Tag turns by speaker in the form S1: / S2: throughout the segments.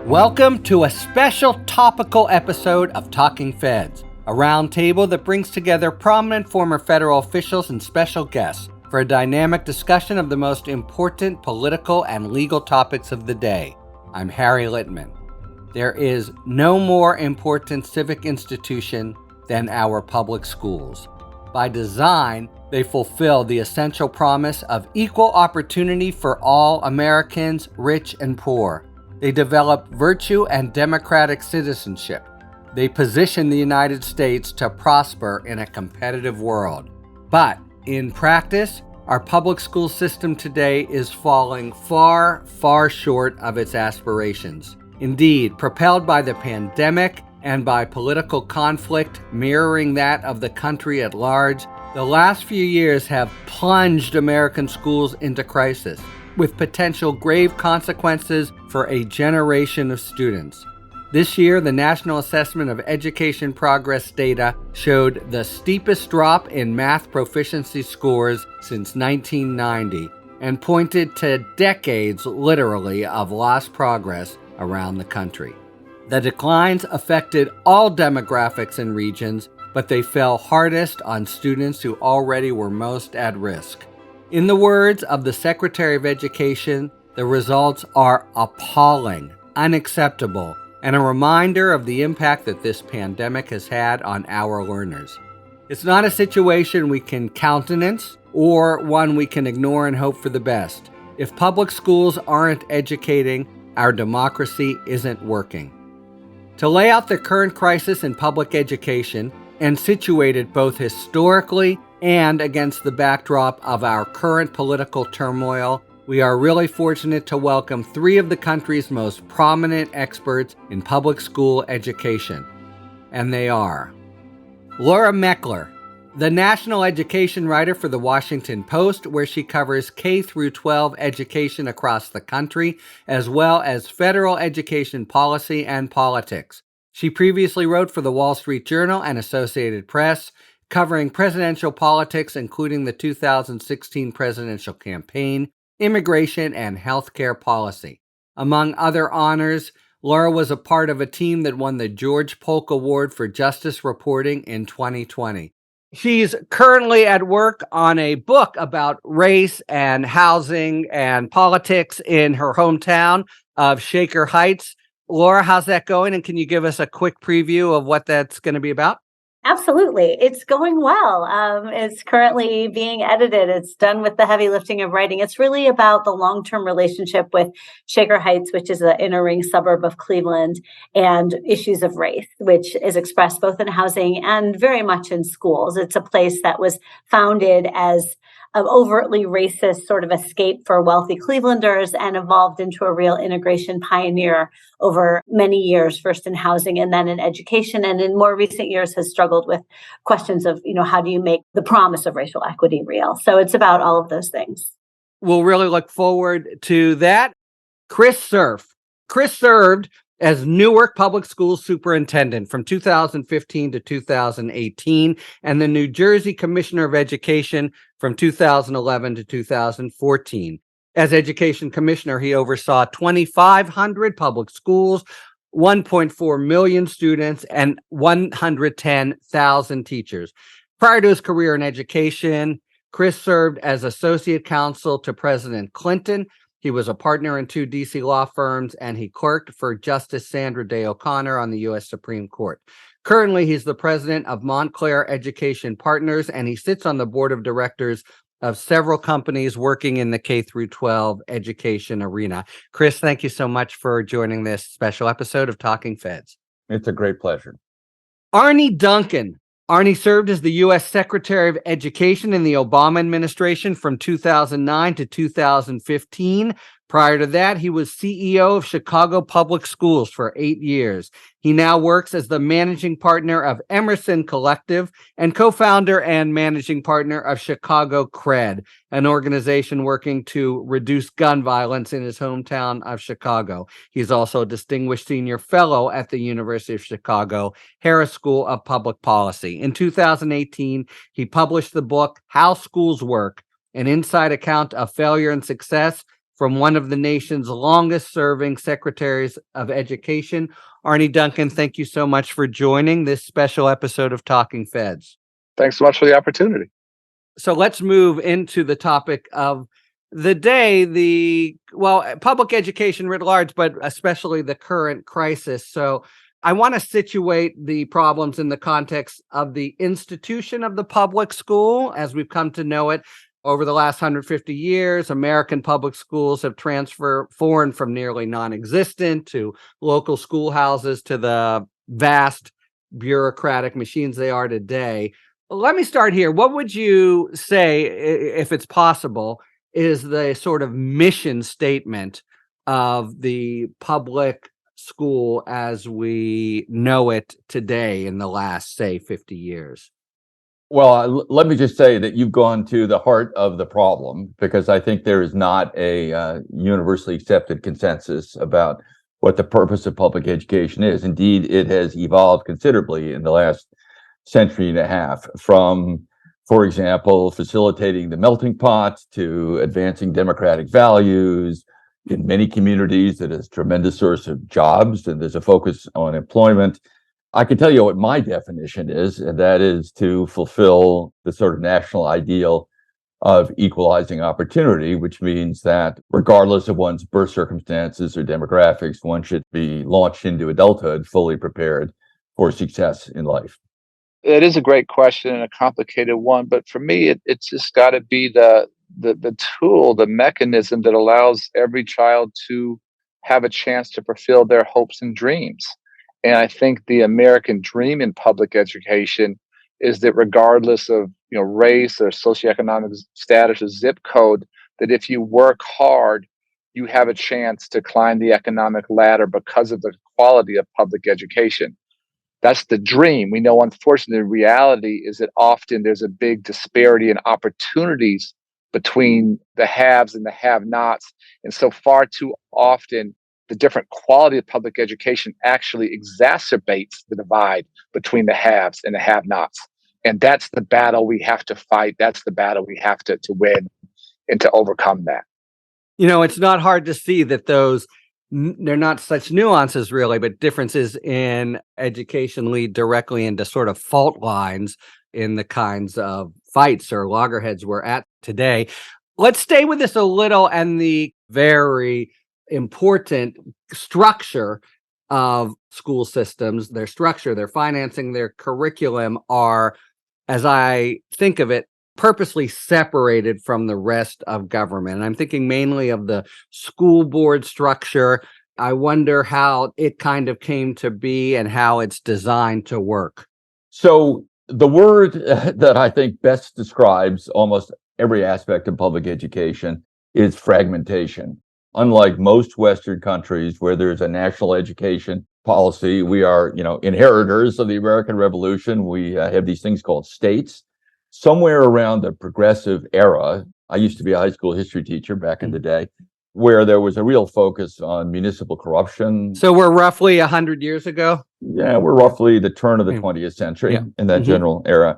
S1: Welcome to a special topical episode of Talking Feds, a roundtable that brings together prominent former federal officials and special guests for a dynamic discussion of the most important political and legal topics of the day. I'm Harry Littman. There is no more important civic institution than our public schools. By design, they fulfill the essential promise of equal opportunity for all Americans, rich and poor. They develop virtue and democratic citizenship. They position the United States to prosper in a competitive world. But in practice, our public school system today is falling far, far short of its aspirations. Indeed, propelled by the pandemic and by political conflict mirroring that of the country at large, the last few years have plunged American schools into crisis, with potential grave consequences for a generation of students. This year, the National Assessment of Education Progress data showed the steepest drop in math proficiency scores since 1990 and pointed to decades, literally, of lost progress around the country. The declines affected all demographics and regions, but they fell hardest on students who already were most at risk. In the words of the Secretary of Education, the results are appalling, unacceptable, and a reminder of the impact that this pandemic has had on our learners. It's not a situation we can countenance or one we can ignore and hope for the best. If public schools aren't educating, our democracy isn't working. To lay out the current crisis in public education and situate it both historically and against the backdrop of our current political turmoil, we are really fortunate to welcome three of the country's most prominent experts in public school education. And they are Laura McKellar, the national education writer for the Washington Post, where she covers K-12 education across the country, as well as federal education policy and politics. She previously wrote for the Wall Street Journal and Associated Press, covering presidential politics, including the 2016 presidential campaign, immigration, and healthcare policy. Among other honors, Laura was a part of a team that won the George Polk Award for Justice Reporting in 2020. She's currently at work on a book about race and housing and politics in her hometown of Shaker Heights. Laura, how's that going? And can you give us a quick preview of what that's going to be about?
S2: Absolutely. It's going well. It's currently being edited. It's done with the heavy lifting of writing. It's really about the long-term relationship with Shaker Heights, which is an inner ring suburb of Cleveland, and issues of race, which is expressed both in housing and very much in schools. It's a place that was founded as an overtly racist sort of escape for wealthy Clevelanders and evolved into a real integration pioneer over many years, first in housing and then in education, and in more recent years has struggled with questions of, how do you make the promise of racial equity real? So it's about all of those things.
S1: We'll really look forward to that. Chris served as Newark Public Schools Superintendent from 2015 to 2018, and the New Jersey Commissioner of Education from 2011 to 2014. As Education Commissioner, he oversaw 2,500 public schools, 1.4 million students, and 110,000 teachers. Prior to his career in education, Chris served as Associate Counsel to President Clinton. He was a partner in 2 D.C. law firms, and he clerked for Justice Sandra Day O'Connor on the U.S. Supreme Court. Currently, he's the president of Montclair Education Partners, and he sits on the board of directors of several companies working in the K-12 education arena. Chris, thank you so much for joining this special episode of Talking Feds.
S3: It's a great pleasure.
S1: Arne Duncan. Arne served as the U.S. Secretary of Education in the Obama administration from 2009 to 2015. Prior to that, he was CEO of Chicago Public Schools for 8 years. He now works as the managing partner of Emerson Collective and co-founder and managing partner of Chicago Cred, an organization working to reduce gun violence in his hometown of Chicago. He's also a distinguished senior fellow at the University of Chicago Harris School of Public Policy. In 2018, he published the book How Schools Work, an inside account of failure and success from one of the nation's longest serving secretaries of education. Arnie Duncan, thank you so much for joining this special episode of Talking Feds.
S3: Thanks so much for the opportunity.
S1: So let's move into the topic of the day, public education writ large, but especially the current crisis. So I want to situate the problems in the context of the institution of the public school as we've come to know it. Over the last 150 years, American public schools have transformed from nearly non-existent to local schoolhouses to the vast bureaucratic machines they are today. Let me start here. What would you say, if it's possible, is the sort of mission statement of the public school as we know it today in the last, say, 50 years?
S4: Well, let me just say that you've gone to the heart of the problem, because I think there is not a universally accepted consensus about what the purpose of public education is. Indeed, it has evolved considerably in the last century and a half, from, for example, facilitating the melting pot to advancing democratic values. In many communities, it is a tremendous source of jobs, and there's a focus on employment. I can tell you what my definition is, and that is to fulfill the sort of national ideal of equalizing opportunity, which means that regardless of one's birth circumstances or demographics, one should be launched into adulthood fully prepared for success in life.
S3: It is a great question and a complicated one, but for me, it's just got to be the tool, the mechanism that allows every child to have a chance to fulfill their hopes and dreams. And I think the American dream in public education is that regardless of race or socioeconomic status or zip code, that if you work hard, you have a chance to climb the economic ladder because of the quality of public education. That's the dream. We know, unfortunately, the reality is that often there's a big disparity in opportunities between the haves and the have-nots. And so far too often, the different quality of public education actually exacerbates the divide between the haves and the have-nots. And that's the battle we have to fight. That's the battle we have to win and to overcome that.
S1: It's not hard to see that they're not such nuances really, but differences in education lead directly into sort of fault lines in the kinds of fights or loggerheads we're at today. Let's stay with this a little, and the very important structure of school systems, their structure, their financing, their curriculum are, as I think of it, purposely separated from the rest of government. And I'm thinking mainly of the school board structure. I wonder how it kind of came to be and how it's designed to work.
S4: So the word that I think best describes almost every aspect of public education is fragmentation. Unlike most Western countries where there's a national education policy, we are, inheritors of the American Revolution. We have these things called states. Somewhere around the progressive era, I used to be a high school history teacher back in the day, where there was a real focus on municipal corruption.
S1: So we're roughly 100 years ago?
S4: Yeah, we're roughly the turn of the 20th century in that general era.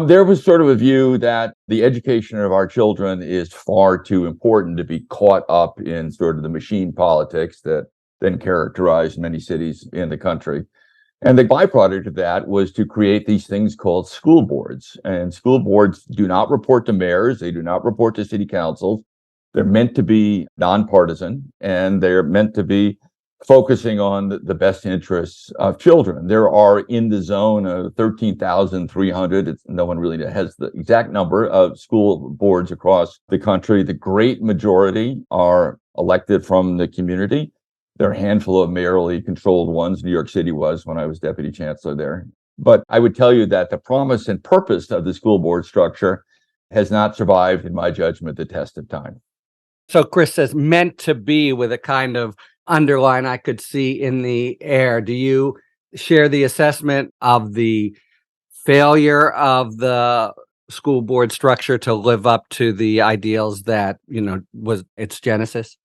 S4: There was sort of a view that the education of our children is far too important to be caught up in sort of the machine politics that then characterized many cities in the country. And the byproduct of that was to create these things called school boards. And school boards do not report to mayors. They do not report to city councils. They're meant to be nonpartisan, and they're meant to be focusing on the best interests of children. There are in the zone of 13,300, no one really has the exact number of school boards across the country. The great majority are elected from the community. There are a handful of mayorally controlled ones. New York City was when I was deputy chancellor there. But I would tell you that the promise and purpose of the school board structure has not survived, in my judgment, the test of time.
S1: So Chris says meant to be with a kind of underline I could see in the air. Do you share the assessment of the failure of the school board structure to live up to the ideals that, was its genesis?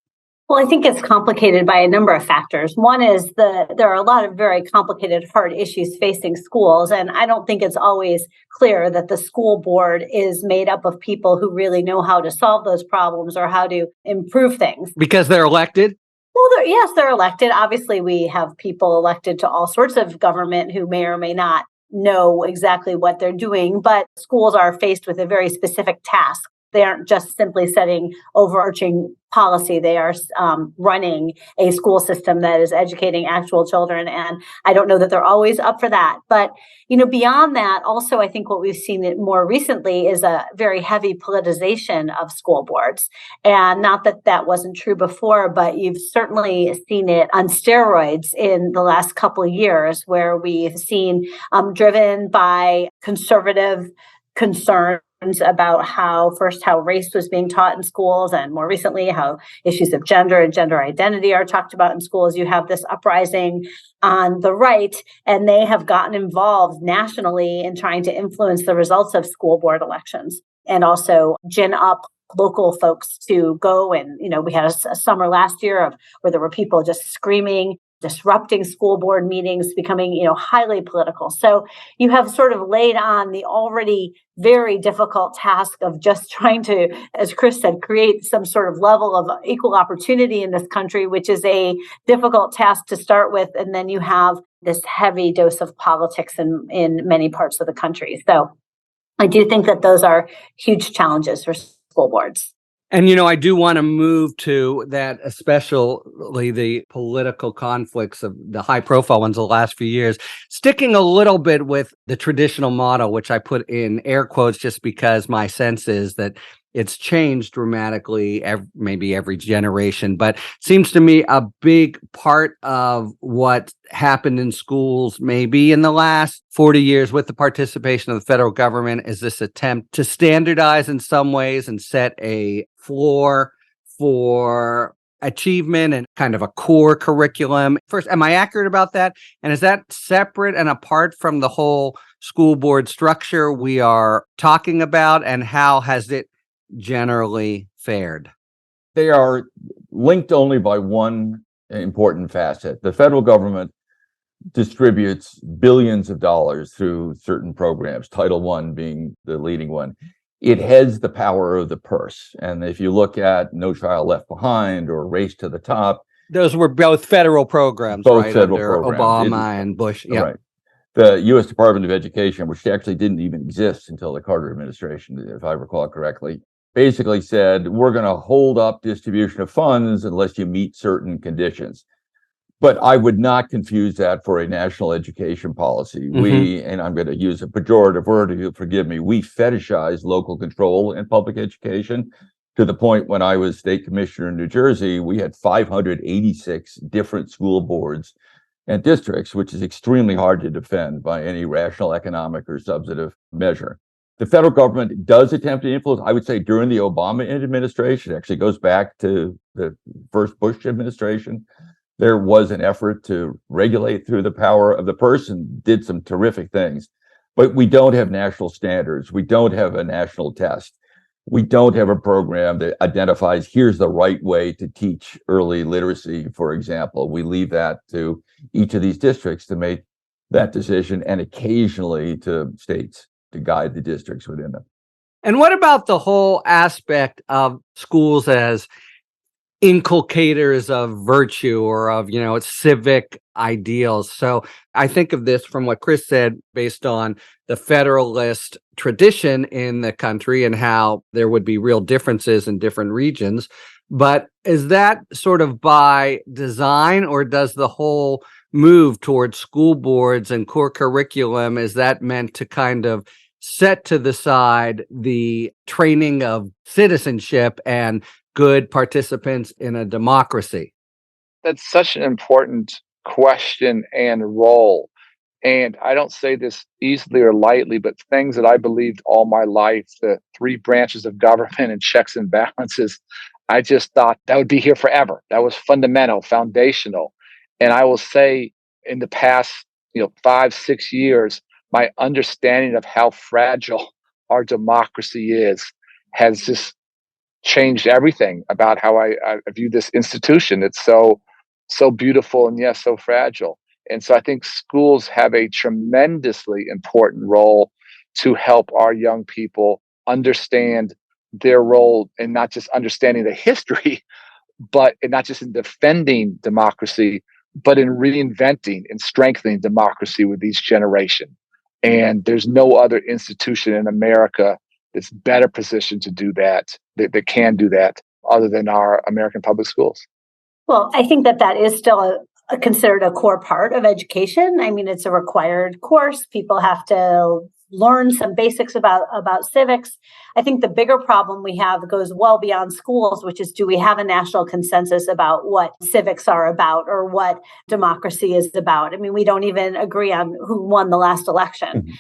S2: Well, I think it's complicated by a number of factors. One is there are a lot of very complicated, hard issues facing schools, and I don't think it's always clear that the school board is made up of people who really know how to solve those problems or how to improve things.
S1: Because they're elected?
S2: Well, yes, they're elected. Obviously, we have people elected to all sorts of government who may or may not know exactly what they're doing, but schools are faced with a very specific task. They aren't just simply setting overarching policy. They are running a school system that is educating actual children. And I don't know that they're always up for that. But, beyond that, also, I think what we've seen more recently is a very heavy politicization of school boards. And not that that wasn't true before, but you've certainly seen it on steroids in the last couple of years, where we've seen driven by conservative concerns about how race was being taught in schools, and more recently how issues of gender and gender identity are talked about in schools. You have this uprising on the right, and they have gotten involved nationally in trying to influence the results of school board elections and also gin up local folks to go. And we had a summer last year where there were people just screaming, disrupting school board meetings, becoming, highly political. So you have sort of laid on the already very difficult task of just trying to, as Chris said, create some sort of level of equal opportunity in this country, which is a difficult task to start with. And then you have this heavy dose of politics in many parts of the country. So I do think that those are huge challenges for school boards.
S1: And, I do want to move to that, especially the political conflicts of the high profile ones of the last few years, sticking a little bit with the traditional model, which I put in air quotes just because my sense is that it's changed dramatically, maybe every generation, but seems to me a big part of what happened in schools maybe in the last 40 years with the participation of the federal government is this attempt to standardize in some ways and set a floor for achievement and kind of a core curriculum. First, am I accurate about that? And is that separate and apart from the whole school board structure we are talking about? And how has it generally fared?
S4: They are linked only by one important facet. The federal government distributes billions of dollars through certain programs, Title I being the leading one. It has the power of the purse. And if you look at No Child Left Behind or Race to the Top,
S1: those were both federal programs,
S4: both
S1: right?
S4: federal
S1: Under
S4: programs.
S1: Obama and Bush. Yeah.
S4: Right. The U.S. Department of Education, which actually didn't even exist until the Carter administration, if I recall correctly, basically said, we're going to hold up distribution of funds unless you meet certain conditions. But I would not confuse that for a national education policy.
S1: Mm-hmm.
S4: We, and I'm going to use a pejorative word, if you'll forgive me, we fetishize local control in public education to the point when I was state commissioner in New Jersey, we had 586 different school boards and districts, which is extremely hard to defend by any rational economic or substantive measure. The federal government does attempt to influence, I would say, during the Obama administration. It actually goes back to the first Bush administration. There was an effort to regulate through the power of the purse and did some terrific things. But we don't have national standards. We don't have a national test. We don't have a program that identifies here's the right way to teach early literacy, for example. We leave that to each of these districts to make that decision, and occasionally to states to guide the districts within them.
S1: And what about the whole aspect of schools as inculcators of virtue or of, civic ideals? So I think of this from what Chris said, based on the Federalist tradition in the country and how there would be real differences in different regions. But is that sort of by design, or does the whole move towards school boards and core curriculum, is that meant to kind of set to the side the training of citizenship and good participants in a democracy?
S3: That's such an important question and role. And I don't say this easily or lightly, but things that I believed all my life, the three branches of government and checks and balances, I just thought that would be here forever. That was fundamental, foundational. And I will say in the past, 5-6 years, my understanding of how fragile our democracy is has just changed everything about how I view this institution. It's so beautiful and yes, so fragile. And so I think schools have a tremendously important role to help our young people understand their role in not just understanding the history, but and not just in defending democracy, but in reinventing and strengthening democracy with each generation. And there's no other institution in America that's better positioned to do that can do that, other than our American public schools.
S2: Well, I think that is still considered a core part of education. I mean, it's a required course. People have to learn some basics about civics. I think the bigger problem we have goes well beyond schools, which is, do we have a national consensus about what civics are about or what democracy is about? I mean, we don't even agree on who won the last election.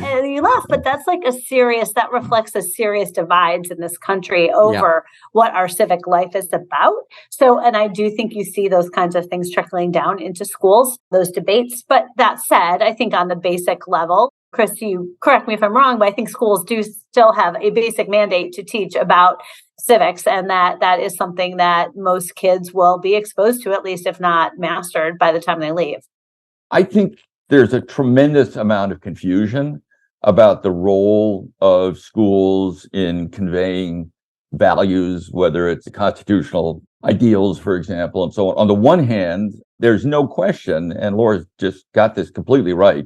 S2: And you laugh, but that's like that reflects a serious divides in this country over what our civic life is about. So, and I do think you see those kinds of things trickling down into schools, those debates. But that said, I think on the basic level, Chris, you correct me if I'm wrong, but I think schools do still have a basic mandate to teach about civics, and that is something that most kids will be exposed to, at least if not mastered, by the time they leave.
S4: I think there's a tremendous amount of confusion about the role of schools in conveying values, whether it's constitutional ideals, for example, and so on. On the one hand, there's no question, and Laura's just got this completely right,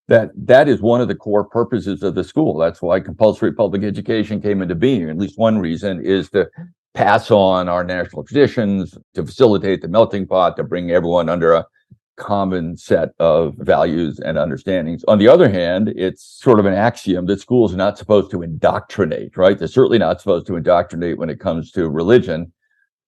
S4: that is one of the core purposes of the school. That's why compulsory public education came into being. At least one reason is to pass on our national traditions, to facilitate the melting pot, to bring everyone under a common set of values and understandings. On the other hand, it's sort of an axiom that schools are not supposed to indoctrinate, right? They're certainly not supposed to indoctrinate when it comes to religion.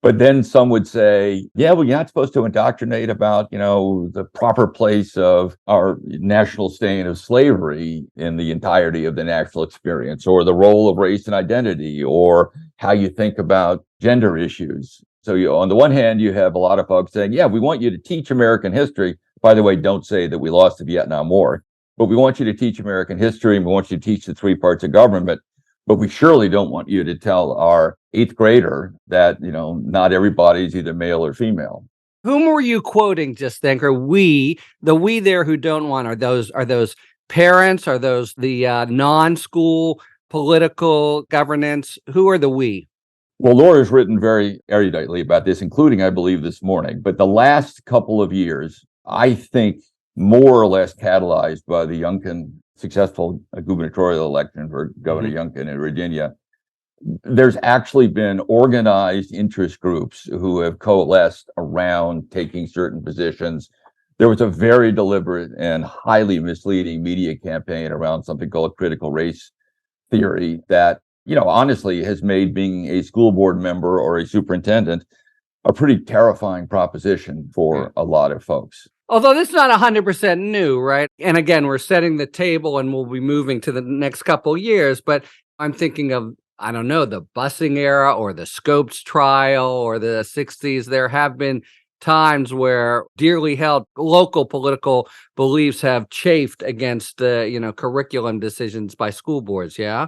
S4: But then some would say, yeah, well, you're not supposed to indoctrinate about, the proper place of our national stain of slavery in the entirety of the national experience, or the role of race and identity, or how you think about gender issues. So on the one hand, you have a lot of folks saying, yeah, we want you to teach American history. By the way, don't say that we lost the Vietnam War, but we want you to teach American history, and we want you to teach the three parts of government. But we surely don't want you to tell our eighth grader that, not everybody's either male or female.
S1: Whom were you quoting just then? Or we there who don't want, are those parents? Are those the non-school political governance? Who are the we?
S4: Well, Laura's written very eruditely about this, including, I believe, this morning. But the last couple of years, I think, more or less catalyzed by the Youngkin successful gubernatorial election for Governor Youngkin in Virginia, there's actually been organized interest groups who have coalesced around taking certain positions. There was a very deliberate and highly misleading media campaign around something called critical race theory that, honestly has made being a school board member or a superintendent a pretty terrifying proposition for a lot of folks.
S1: Although this is not 100% new, right? And again, we're setting the table and we'll be moving to the next couple years. But I'm thinking of, I don't know, the busing era or the Scopes trial or the 60s. There have been times where dearly held local political beliefs have chafed against curriculum decisions by school boards. Yeah.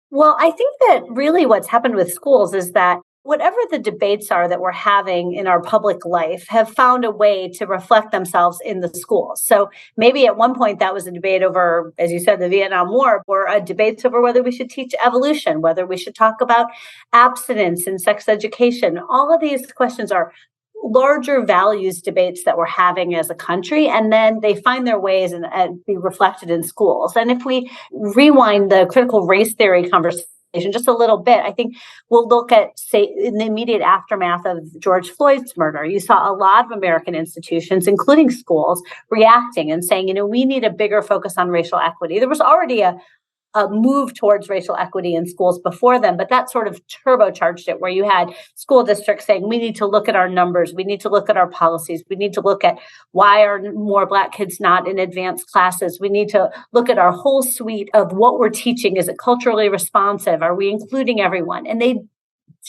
S2: Well, I think that really what's happened with schools is that whatever the debates are that we're having in our public life have found a way to reflect themselves in the schools. So maybe at one point that was a debate over, as you said, the Vietnam War, or a debate over whether we should teach evolution, whether we should talk about abstinence in sex education. All of these questions are larger values debates that we're having as a country, and then they find their ways and be reflected in schools. And if we rewind the critical race theory conversation just a little bit, I think we'll look at, say, in the immediate aftermath of George Floyd's murder, you saw a lot of American institutions, including schools, reacting and saying, we need a bigger focus on racial equity. There was already a move towards racial equity in schools before them, but that sort of turbocharged it, where you had school districts saying, we need to look at our numbers, we need to look at our policies, we need to look at why are more Black kids not in advanced classes, we need to look at our whole suite of what we're teaching. Is it culturally responsive? Are we including everyone? And they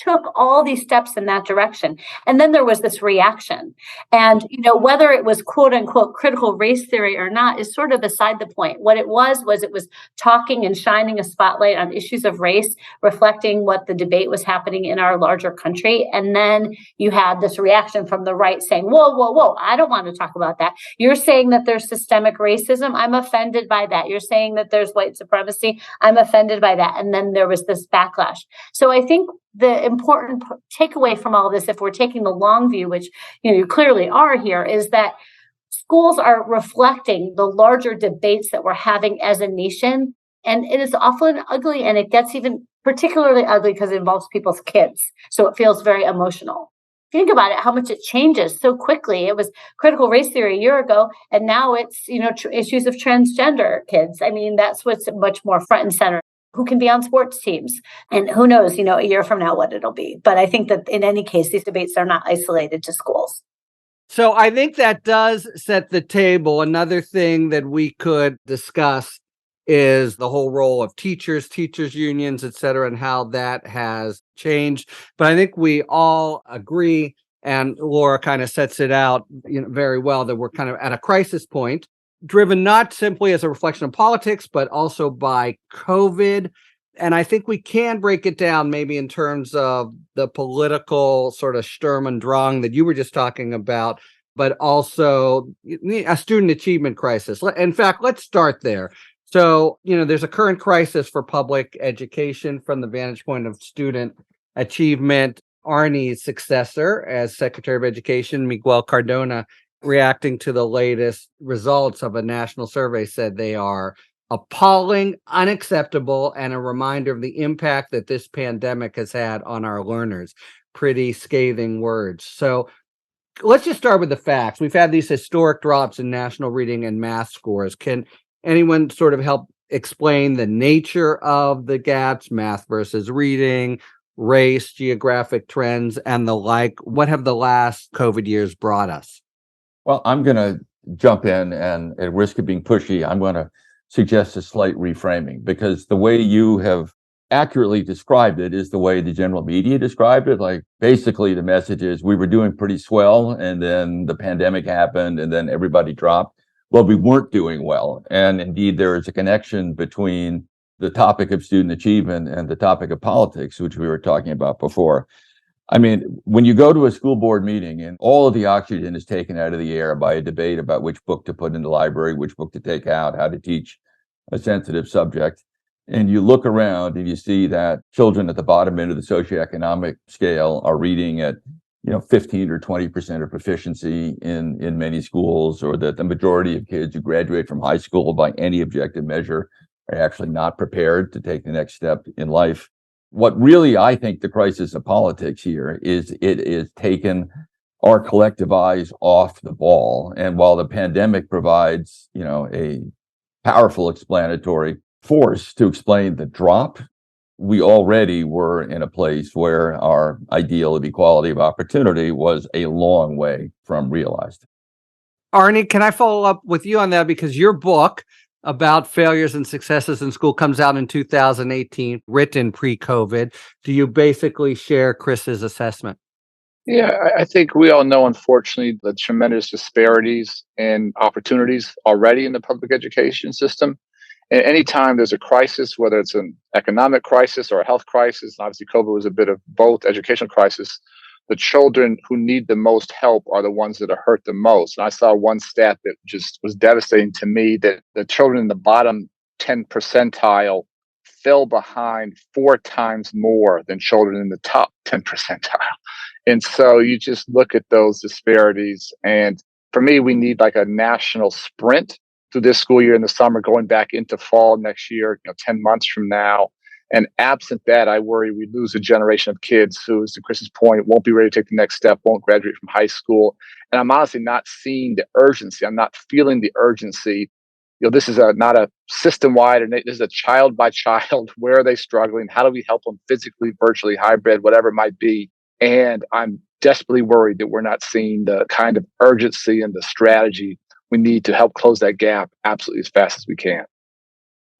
S2: took all these steps in that direction. And then there was this reaction. And, whether it was quote unquote critical race theory or not is sort of beside the point. What it was talking and shining a spotlight on issues of race, reflecting what the debate was happening in our larger country. And then you had this reaction from the right saying, whoa, whoa, whoa, I don't want to talk about that. You're saying that there's systemic racism. I'm offended by that. You're saying that there's white supremacy. I'm offended by that. And then there was this backlash. So I think the important takeaway from all this, if we're taking the long view, which you clearly are here, is that schools are reflecting the larger debates that we're having as a nation. And it is often ugly, and it gets even particularly ugly because it involves people's kids. So it feels very emotional. Think about it, how much it changes so quickly. It was critical race theory a year ago, and now it's, issues of transgender kids. I mean, that's what's much more front and center. Who can be on sports teams? And who knows, a year from now what it'll be. But I think that in any case, these debates are not isolated to schools.
S1: So I think that does set the table. Another thing that we could discuss is the whole role of teachers unions, et cetera, and how that has changed. But I think we all agree, and Laura kind of sets it out very well, that we're kind of at a crisis point, driven not simply as a reflection of politics, but also by COVID. And I think we can break it down maybe in terms of the political sort of Sturm und Drang that you were just talking about, but also a student achievement crisis. In fact, let's start there. So, there's a current crisis for public education from the vantage point of student achievement. Arnie's successor as Secretary of Education, Miguel Cardona, reacting to the latest results of a national survey, said they are appalling, unacceptable, and a reminder of the impact that this pandemic has had on our learners. Pretty scathing words. So let's just start with the facts. We've had these historic drops in national reading and math scores. Can anyone sort of help explain the nature of the gaps, math versus reading, race, geographic trends, and the like? What have the last COVID years brought us?
S4: Well, I'm going to jump in, and at risk of being pushy, I'm going to suggest a slight reframing, because the way you have accurately described it is the way the general media described it. Like, basically the message is we were doing pretty swell, and then the pandemic happened, and then everybody dropped. Well, we weren't doing well. And indeed, there is a connection between the topic of student achievement and the topic of politics, which we were talking about before. I mean, when you go to a school board meeting and all of the oxygen is taken out of the air by a debate about which book to put in the library, which book to take out, how to teach a sensitive subject, and you look around and you see that children at the bottom end of the socioeconomic scale are reading at 15 or 20% of proficiency in many schools, or that the majority of kids who graduate from high school by any objective measure are actually not prepared to take the next step in life. What really, I think, the crisis of politics here is it is taken our collective eyes off the ball. And while the pandemic provides, a powerful explanatory force to explain the drop, we already were in a place where our ideal of equality of opportunity was a long way from realized.
S1: Arnie, can I follow up with you on that? Because your book about failures and successes in school comes out in 2018, written pre-COVID. Do you basically share Chris's assessment?
S3: Yeah, I think we all know, unfortunately, the tremendous disparities and opportunities already in the public education system. And anytime there's a crisis, whether it's an economic crisis or a health crisis, obviously COVID was a bit of both, educational crisis, the children who need the most help are the ones that are hurt the most. And I saw one stat that just was devastating to me, that the children in the bottom 10 percentile fell behind 4 times more than children in the top 10 percentile. And so you just look at those disparities. And for me, we need like a national sprint through this school year in the summer, going back into fall next year, 10 months from now. And absent that, I worry we lose a generation of kids who, to Chris's point, won't be ready to take the next step, won't graduate from high school. And I'm honestly not seeing the urgency. I'm not feeling the urgency. This is not a system-wide, and this is a child by child. Where are they struggling? How do we help them physically, virtually, hybrid, whatever it might be? And I'm desperately worried that we're not seeing the kind of urgency and the strategy we need to help close that gap absolutely as fast as we can.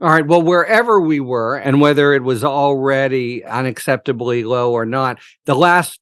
S1: All right. Well, wherever we were, and whether it was already unacceptably low or not, the last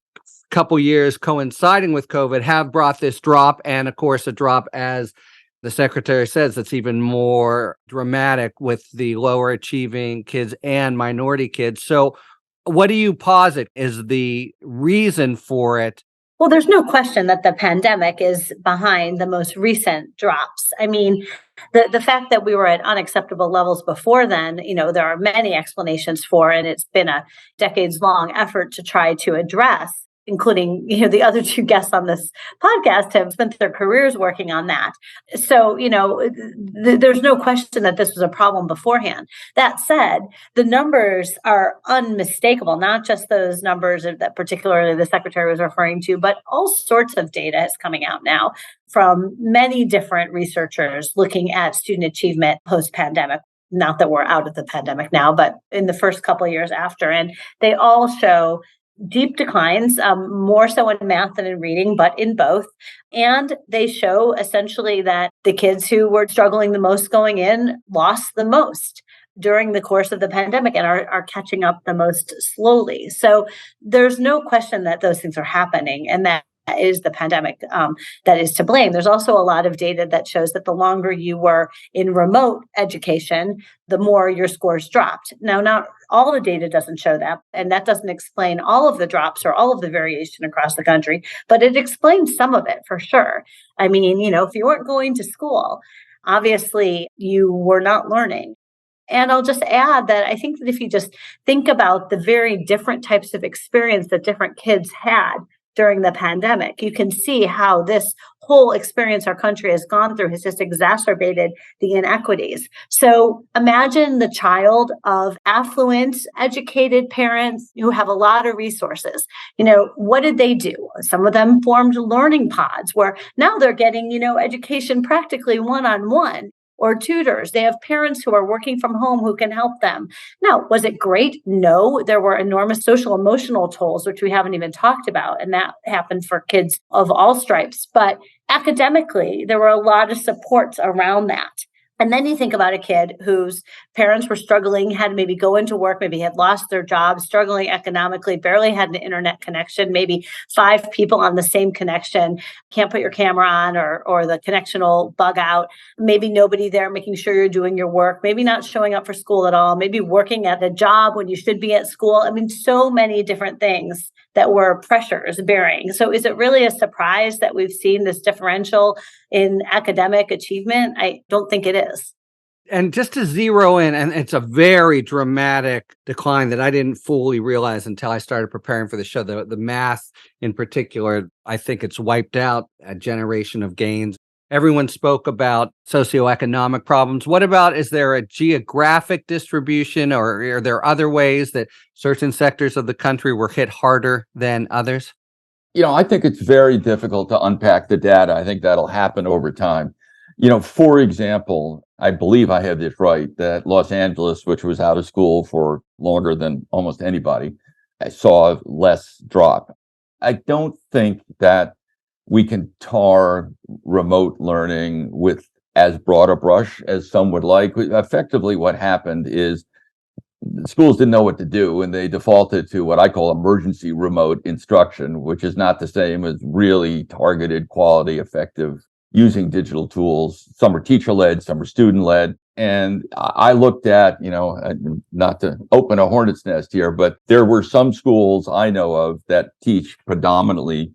S1: couple years coinciding with COVID have brought this drop. And of course, a drop, as the secretary says, that's even more dramatic with the lower achieving kids and minority kids. So, what do you posit is the reason for it?
S2: Well, there's no question that the pandemic is behind the most recent drops. I mean, the fact that we were at unacceptable levels before then, there are many explanations for, and it's been a decades long effort to try to address, including, the other two guests on this podcast have spent their careers working on that. So, there's no question that this was a problem beforehand. That said, the numbers are unmistakable, not just those numbers that particularly the secretary was referring to, but all sorts of data is coming out now from many different researchers looking at student achievement post-pandemic. Not that we're out of the pandemic now, but in the first couple of years after. And they all show deep declines, more so in math than in reading, but in both. And they show essentially that the kids who were struggling the most going in lost the most during the course of the pandemic and are catching up the most slowly. So there's no question that those things are happening, and that is the pandemic that is to blame. There's also a lot of data that shows that the longer you were in remote education, the more your scores dropped. Now, not all the data doesn't show that, and that doesn't explain all of the drops or all of the variation across the country, but it explains some of it for sure. I mean, if you weren't going to school, obviously you were not learning. And I'll just add that I think that if you just think about the very different types of experience that different kids had during the pandemic, you can see how this whole experience our country has gone through has just exacerbated the inequities. So imagine the child of affluent, educated parents who have a lot of resources. What did they do? Some of them formed learning pods where now they're getting, education practically one-on-one, or tutors. They have parents who are working from home who can help them. Now, was it great? No, there were enormous social emotional tolls, which we haven't even talked about. And that happened for kids of all stripes. But academically, there were a lot of supports around that. And then you think about a kid whose parents were struggling, had to maybe go into work, maybe had lost their job, struggling economically, barely had an internet connection, maybe 5 people on the same connection, can't put your camera on or the connection will bug out, maybe nobody there making sure you're doing your work, maybe not showing up for school at all, maybe working at a job when you should be at school. I mean, so many different things that were pressures bearing. So is it really a surprise that we've seen this differential in academic achievement? I don't think it is.
S1: And just to zero in, and it's a very dramatic decline that I didn't fully realize until I started preparing for the show. The math in particular, I think it's wiped out a generation of gains. Everyone spoke about socioeconomic problems. What about, is there a geographic distribution, or are there other ways that certain sectors of the country were hit harder than others?
S4: I think it's very difficult to unpack the data. I think that'll happen over time. For example, I believe I have this right, that Los Angeles, which was out of school for longer than almost anybody, saw less drop. I don't think that we can tar remote learning with as broad a brush as some would like. Effectively, what happened is schools didn't know what to do, and they defaulted to what I call emergency remote instruction, which is not the same as really targeted, quality, effective using digital tools. Some are teacher-led, some are student-led. And I looked at, not to open a hornet's nest here, but there were some schools I know of that teach predominantly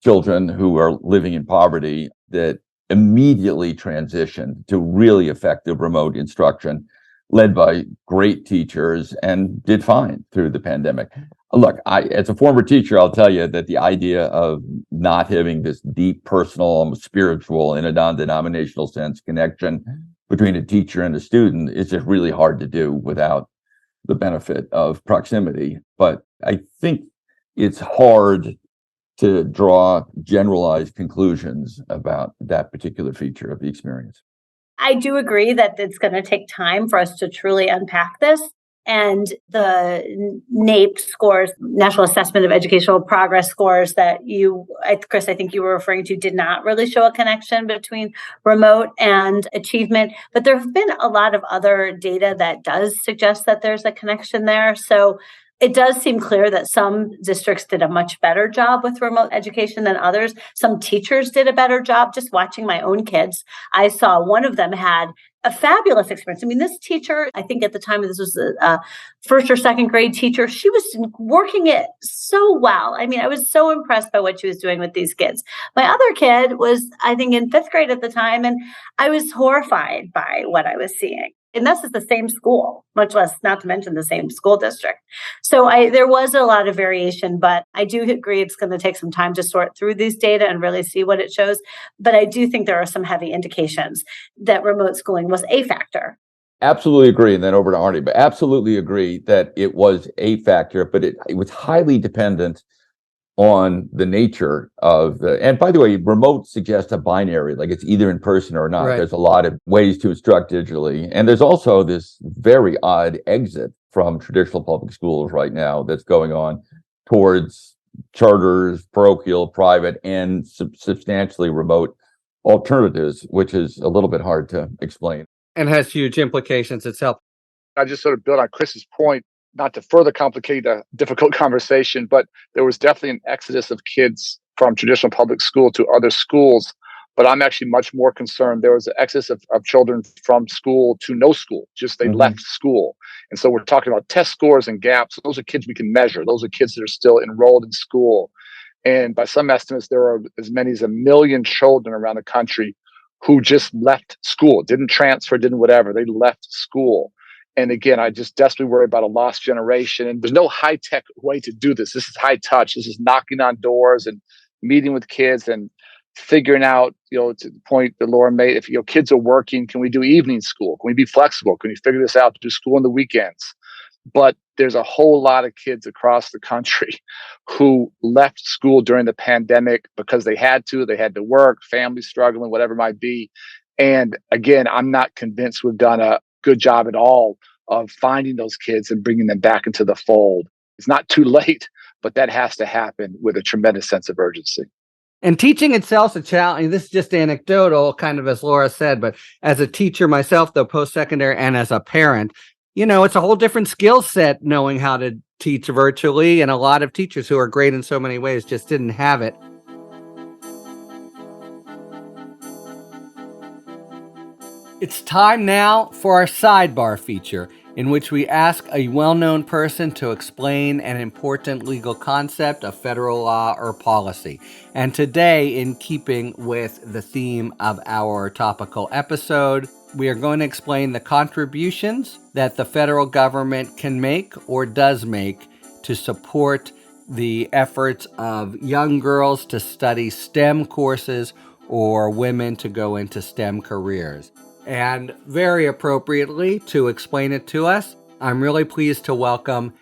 S4: children who are living in poverty that immediately transitioned to really effective remote instruction, led by great teachers, and did fine through the pandemic. Look, as a former teacher, I'll tell you that the idea of not having this deep, personal, almost spiritual, in a non-denominational sense, connection between a teacher and a student is just really hard to do without the benefit of proximity. But I think it's hard to draw generalized conclusions about that particular feature of the experience.
S2: I do agree that it's going to take time for us to truly unpack this. And the NAEP scores, National Assessment of Educational Progress scores that Chris, I think you were referring to, did not really show a connection between remote and achievement. But there have been a lot of other data that does suggest that there's a connection there. So it does seem clear that some districts did a much better job with remote education than others. Some teachers did a better job. Just watching my own kids, I saw one of them had a fabulous experience. I mean, this teacher, I think at the time this was a first or second grade teacher, she was working it so well. I mean, I was so impressed by what she was doing with these kids. My other kid was, I think, in fifth grade at the time, and I was horrified by what I was seeing. And this is the same school, much less, not to mention the same school district. So there was a lot of variation, but I do agree it's going to take some time to sort through these data and really see what it shows. But I do think there are some heavy indications that remote schooling was a factor.
S4: Absolutely agree. And then over to Arnie, but absolutely agree that it was a factor, but it was highly dependent on the nature of and by the way, remote suggests a binary, like it's either in person or not. Right. There's a lot of ways to instruct digitally. And there's also this very odd exit from traditional public schools right now that's going on towards charters, parochial, private, and substantially remote alternatives, which is a little bit hard to explain.
S1: And has huge implications itself.
S3: I just sort of build on Chris's point, not to further complicate a difficult conversation, but there was definitely an exodus of kids from traditional public school to other schools. But I'm actually much more concerned. There was an exodus of children from school to no school, just they left school. And so we're talking about test scores and gaps. Those are kids we can measure. Those are kids that are still enrolled in school. And by some estimates, there are as many as 1 million children around the country who just left school, didn't transfer, didn't whatever. They left school. And again, I just desperately worry about a lost generation. And there's no high-tech way to do this. This is high touch. This is knocking on doors and meeting with kids and figuring out, to the point that Laura made, if kids are working, can we do evening school? Can we be flexible? Can we figure this out to do school on the weekends? But there's a whole lot of kids across the country who left school during the pandemic because they had to work, families struggling, whatever it might be. And again, I'm not convinced we've done a good job at all of finding those kids and bringing them back into the fold. It's not too late, but that has to happen with a tremendous sense of urgency.
S1: And teaching itself is a challenge. This is just anecdotal, kind of as Laura said, but as a teacher myself, though, post-secondary, and as a parent, it's a whole different skill set knowing how to teach virtually. And a lot of teachers who are great in so many ways just didn't have it. It's time now for our Sidebar feature, in which we ask a well-known person to explain an important legal concept of federal law or policy. And today, in keeping with the theme of our topical episode, we are going to explain the contributions that the federal government can make or does make to support the efforts of young girls to study STEM courses or women to go into STEM careers. And very appropriately, to explain it to us, I'm really pleased to welcome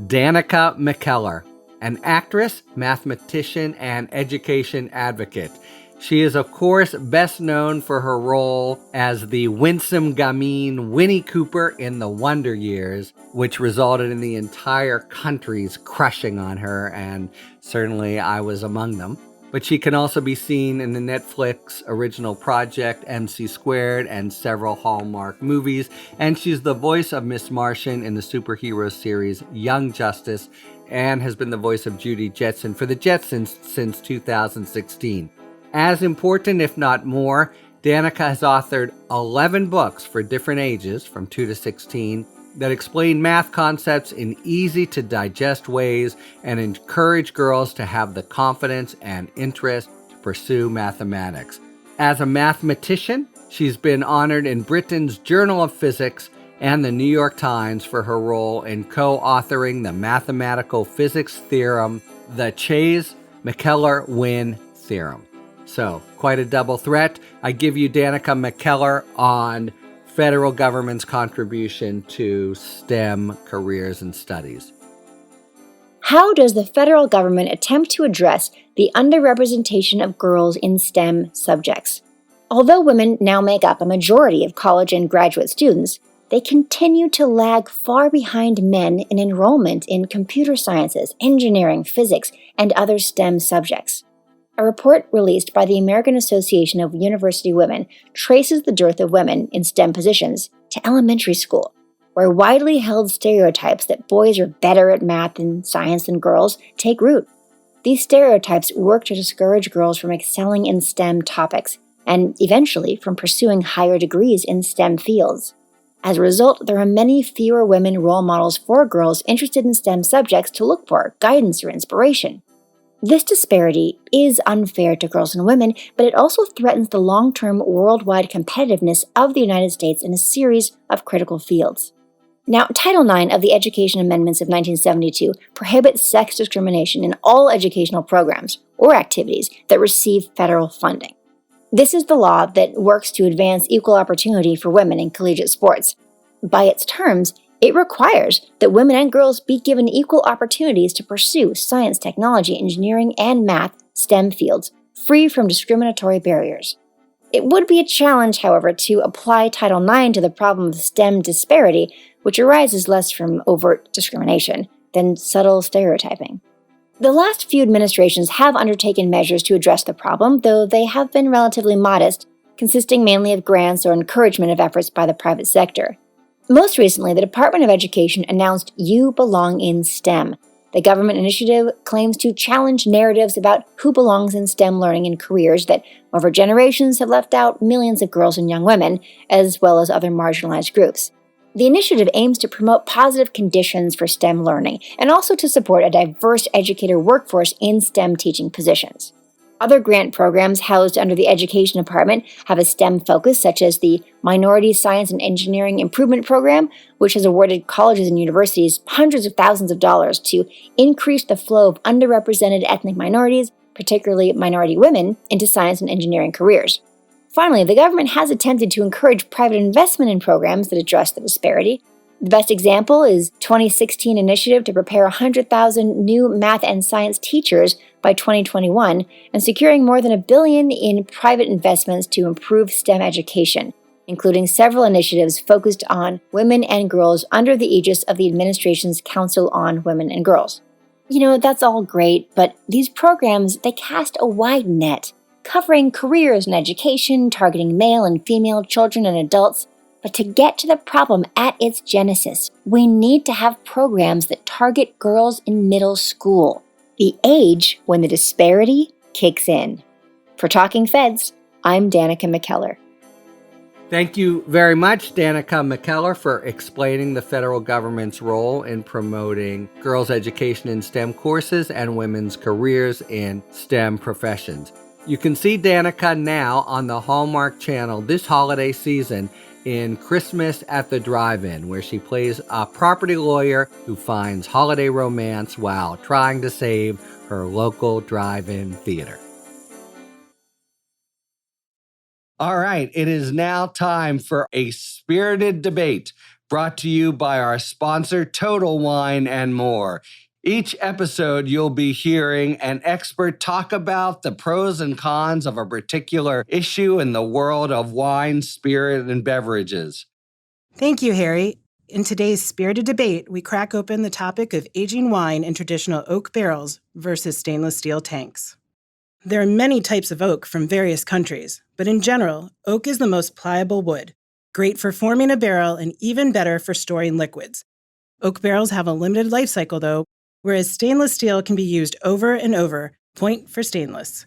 S1: Danica McKellar, an actress, mathematician, and education advocate. She is, of course, best known for her role as the winsome gamine Winnie Cooper in The Wonder Years, which resulted in the entire country's crushing on her, and certainly I was among them. But she can also be seen in the Netflix original project MC², and several Hallmark movies. And she's the voice of Miss Martian in the superhero series Young Justice, and has been the voice of Judy Jetson for the Jetsons since 2016. As important, if not more, Danica has authored 11 books for different ages, from 2 to 16, that explain math concepts in easy-to-digest ways and encourage girls to have the confidence and interest to pursue mathematics. As a mathematician, she's been honored in Britain's Journal of Physics and the New York Times for her role in co-authoring the mathematical physics theorem, the Chayes-McKellar-Wynn theorem. So, quite a double threat. I give you Danica McKellar on federal government's contribution to STEM careers and studies.
S5: How does the federal government attempt to address the underrepresentation of girls in STEM subjects? Although women now make up a majority of college and graduate students, they continue to lag far behind men in enrollment in computer sciences, engineering, physics, and other STEM subjects. A report released by the American Association of University Women traces the dearth of women in STEM positions to elementary school, where widely held stereotypes that boys are better at math and science than girls take root. These stereotypes work to discourage girls from excelling in STEM topics, and eventually from pursuing higher degrees in STEM fields. As a result, there are many fewer women role models for girls interested in STEM subjects to look for guidance or inspiration. This disparity is unfair to girls and women, but it also threatens the long-term worldwide competitiveness of the United States in a series of critical fields. Now, Title IX of the Education Amendments of 1972 prohibits sex discrimination in all educational programs or activities that receive federal funding. This is the law that works to advance equal opportunity for women in collegiate sports. By its terms, it requires that women and girls be given equal opportunities to pursue science, technology, engineering, and math STEM fields, free from discriminatory barriers. It would be a challenge, however, to apply Title IX to the problem of STEM disparity, which arises less from overt discrimination than subtle stereotyping. The last few administrations have undertaken measures to address the problem, though they have been relatively modest, consisting mainly of grants or encouragement of efforts by the private sector. Most recently, the Department of Education announced You Belong in STEM. The government initiative claims to challenge narratives about who belongs in STEM learning and careers that, over generations, have left out millions of girls and young women, as well as other marginalized groups. The initiative aims to promote positive conditions for STEM learning and also to support a diverse educator workforce in STEM teaching positions. Other grant programs housed under the Education Department have a STEM focus, such as the Minority Science and Engineering Improvement Program, which has awarded colleges and universities hundreds of thousands of dollars to increase the flow of underrepresented ethnic minorities, particularly minority women, into science and engineering careers. Finally, the government has attempted to encourage private investment in programs that address the disparity. The best example is 2016 initiative to prepare 100,000 new math and science teachers by 2021 and securing more than $1 billion in private investments to improve STEM education, including several initiatives focused on women and girls under the aegis of the administration's Council on Women and Girls. That's all great, but these programs, they cast a wide net, covering careers and education, targeting male and female children and adults. But to get to the problem at its genesis, we need to have programs that target girls in middle school, the age when the disparity kicks in. For Talking Feds, I'm Danica McKellar.
S1: Thank you very much, Danica McKellar, for explaining the federal government's role in promoting girls' education in STEM courses and women's careers in STEM professions. You can see Danica now on the Hallmark Channel this holiday season in Christmas at the Drive-In, where she plays a property lawyer who finds holiday romance while trying to save her local drive-in theater. All right, it is now time for a spirited debate brought to you by our sponsor, Total Wine and More. Each episode, you'll be hearing an expert talk about the pros and cons of a particular issue in the world of wine, spirit, and beverages.
S6: Thank you, Harry. In today's spirited debate, we crack open the topic of aging wine in traditional oak barrels versus stainless steel tanks. There are many types of oak from various countries, but in general, oak is the most pliable wood, great for forming a barrel and even better for storing liquids. Oak barrels have a limited life cycle, though, whereas stainless steel can be used over and over, point for stainless.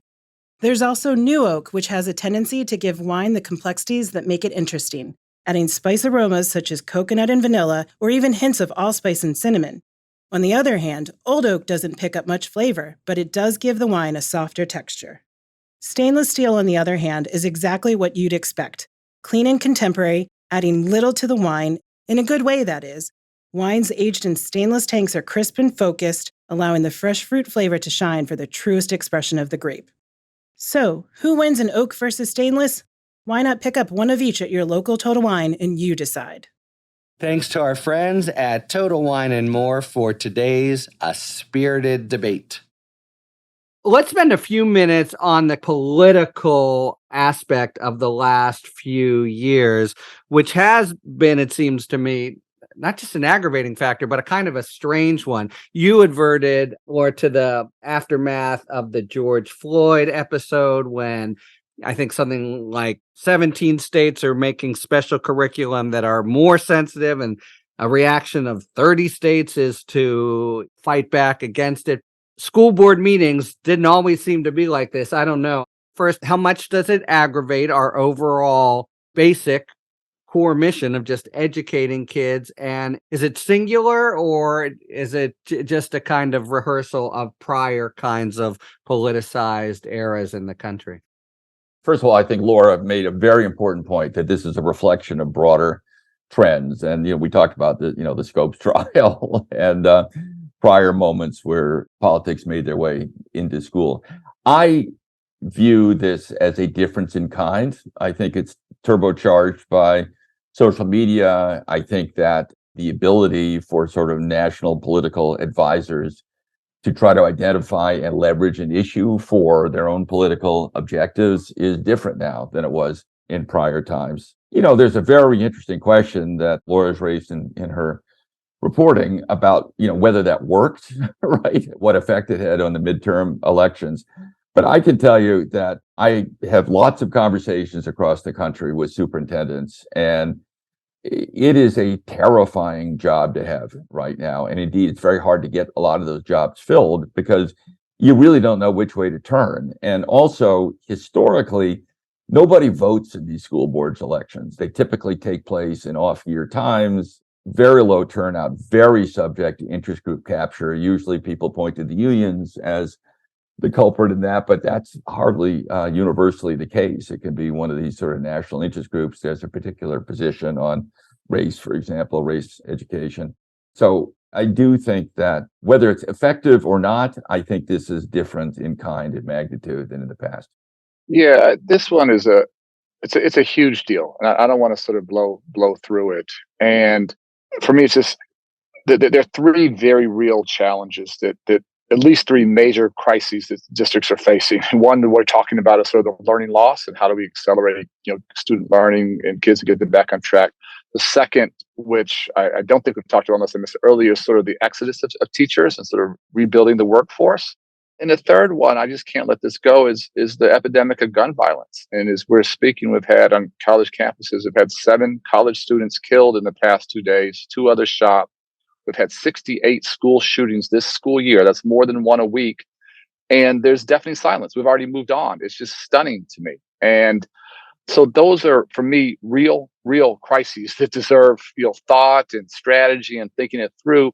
S6: There's also new oak, which has a tendency to give wine the complexities that make it interesting, adding spice aromas such as coconut and vanilla, or even hints of allspice and cinnamon. On the other hand, old oak doesn't pick up much flavor, but it does give the wine a softer texture. Stainless steel, on the other hand, is exactly what you'd expect. Clean and contemporary, adding little to the wine, in a good way, that is. Wines aged in stainless tanks are crisp and focused, allowing the fresh fruit flavor to shine for the truest expression of the grape. So, who wins in oak versus stainless? Why not pick up one of each at your local Total Wine and you decide?
S1: Thanks to our friends at Total Wine and More for today's A Spirited Debate. Let's spend a few minutes on the political aspect of the last few years, which has been, it seems to me, not just an aggravating factor, but a kind of a strange one. You adverted or to the aftermath of the George Floyd episode when I think something like 17 states are making special curriculum that are more sensitive, and a reaction of 30 states is to fight back against it. School board meetings didn't always seem to be like this. I don't know. First, how much does it aggravate our overall basic core mission of just educating kids? And is it singular, or is it just a kind of rehearsal of prior kinds of politicized eras in the country?
S4: First of all, I think Laura made a very important point that this is a reflection of broader trends. And, we talked about the Scopes trial and prior moments where politics made their way into school. I view this as a difference in kind. I think it's turbocharged by social media. I think that the ability for sort of national political advisors to try to identify and leverage an issue for their own political objectives is different now than it was in prior times. There's a very interesting question that Laura's raised in her reporting about, whether that worked, right? What effect it had on the midterm elections. But I can tell you that I have lots of conversations across the country with superintendents, and it is a terrifying job to have right now. And indeed, it's very hard to get a lot of those jobs filled because you really don't know which way to turn. And also, historically, nobody votes in these school boards elections. They typically take place in off-year times, very low turnout, very subject to interest group capture. Usually people point to the unions as the culprit in that, but that's hardly universally the case. It can be one of these sort of national interest groups. There's a particular position on race, for example, race education. So I do think that whether it's effective or not, I think this is different in kind and magnitude than in the past.
S3: Yeah, this one is it's a huge deal, and I don't want to sort of blow through it. And for me, it's just there are three very real challenges that at least three major crises that districts are facing. One that we're talking about is sort of the learning loss and how do we accelerate, student learning and kids to get them back on track. The second, which I don't think we've talked about unless I missed it earlier, is sort of the exodus of teachers and sort of rebuilding the workforce. And the third one, I just can't let this go, is the epidemic of gun violence. And as we're speaking, we've had on college campuses, we've had 7 college students killed in the past 2 days, 2 others shot. We've had 68 school shootings this school year. That's more than one a week. And there's definitely silence. We've already moved on. It's just stunning to me. And so those are, for me, real crises that deserve thought and strategy and thinking it through.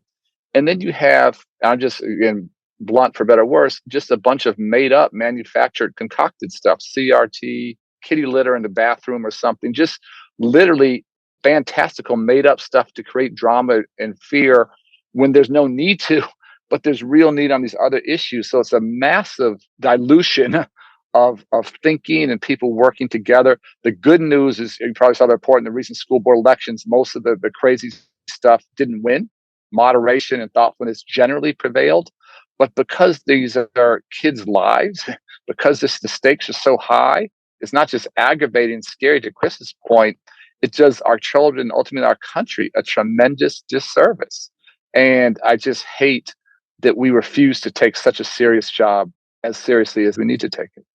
S3: And then you have, I'm just, again, blunt for better or worse, just a bunch of made up, manufactured, concocted stuff, CRT, kitty litter in the bathroom or something, just literally fantastical made up stuff to create drama and fear when there's no need to, but there's real need on these other issues. So it's a massive dilution of thinking and people working together. The good news is, you probably saw the report in the recent school board elections, most of the crazy stuff didn't win. Moderation and thoughtfulness generally prevailed. But because these are kids' lives, because the stakes are so high, it's not just aggravating and scary, to Chris's point, it does our children, ultimately our country, a tremendous disservice. And I just hate that we refuse to take such a serious job as seriously as we need to take it.